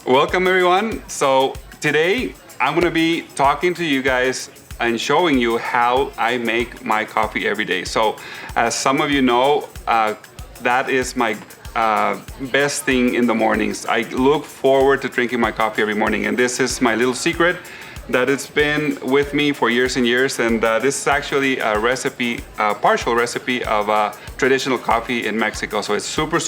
Welcome everyone. So today I'm gonna be talking to you guys and showing you how I make my coffee every day. So as some of you know, that is my best thing in the mornings. I look forward to drinking my coffee every morning, and this is my little secret that it's been with me for years and years. And this is actually a recipe, a partial recipe of traditional coffee in Mexico. So it's super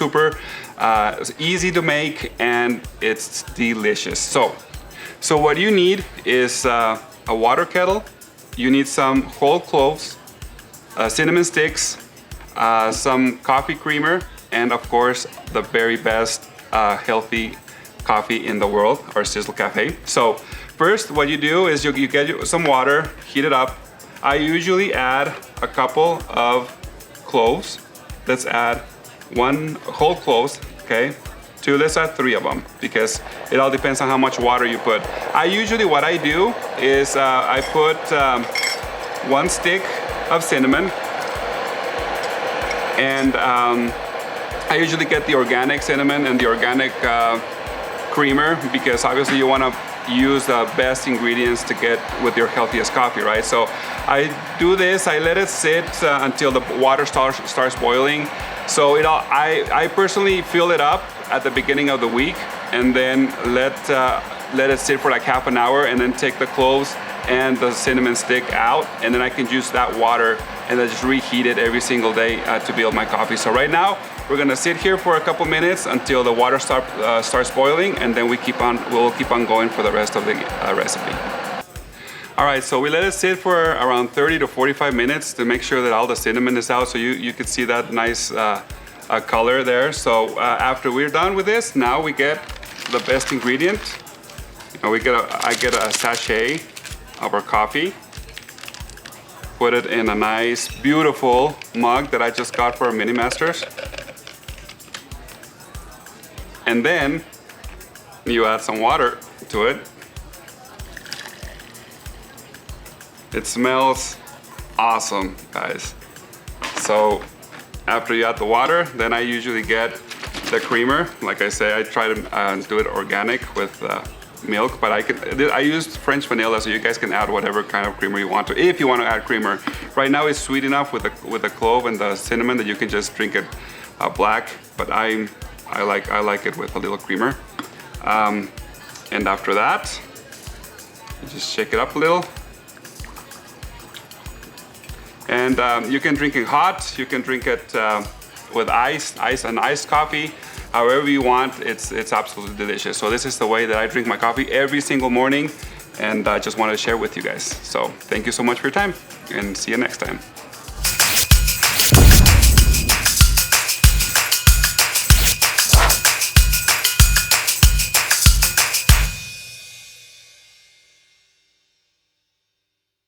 it's easy to make and it's delicious. So what you need is a water kettle. You need some whole cloves, cinnamon sticks, some coffee creamer, and of course the very best healthy coffee in the world, our SiselKAFFÉ. So first what you do is you get some water, heat it up. I usually add a couple of cloves. Let's add one whole cloves, okay? Two, let's add 3 of them because it all depends on how much water you put. What I do is I put 1 stick of cinnamon, and I usually get the organic cinnamon and the organic creamer because obviously you want to use the best ingredients to get with your healthiest coffee, right? So I do this, I let it sit until the water starts boiling. So I personally fill it up at the beginning of the week and then let it sit for like half an hour, and then take the cloves and the cinnamon stick out, and then I can use that water and then just reheat it every single day to build my coffee. So right now we're gonna sit here for a couple minutes until the water starts boiling, and then we'll keep on going for the rest of the recipe. All right, so we let it sit for around 30 to 45 minutes to make sure that all the cinnamon is out, so you can see that nice color there. So after we're done with this, now we get the best ingredient. I get a sachet of our coffee, put it in a nice, beautiful mug that I just got for our Mini Masters. And then you add some water to it. It smells awesome, guys. So after you add the water, then I usually get the creamer. Like I say, I try to do it organic with milk, but I used French vanilla, so you guys can add whatever kind of creamer you want to, if you want to add creamer. Right now it's sweet enough with the clove and the cinnamon that you can just drink it black, but I like it with a little creamer. And after that, you just shake it up a little. And you can drink it hot, you can drink it with ice and iced coffee. However you want, it's absolutely delicious. So this is the way that I drink my coffee every single morning, and I just wanted to share with you guys. So thank you so much for your time, and see you next time.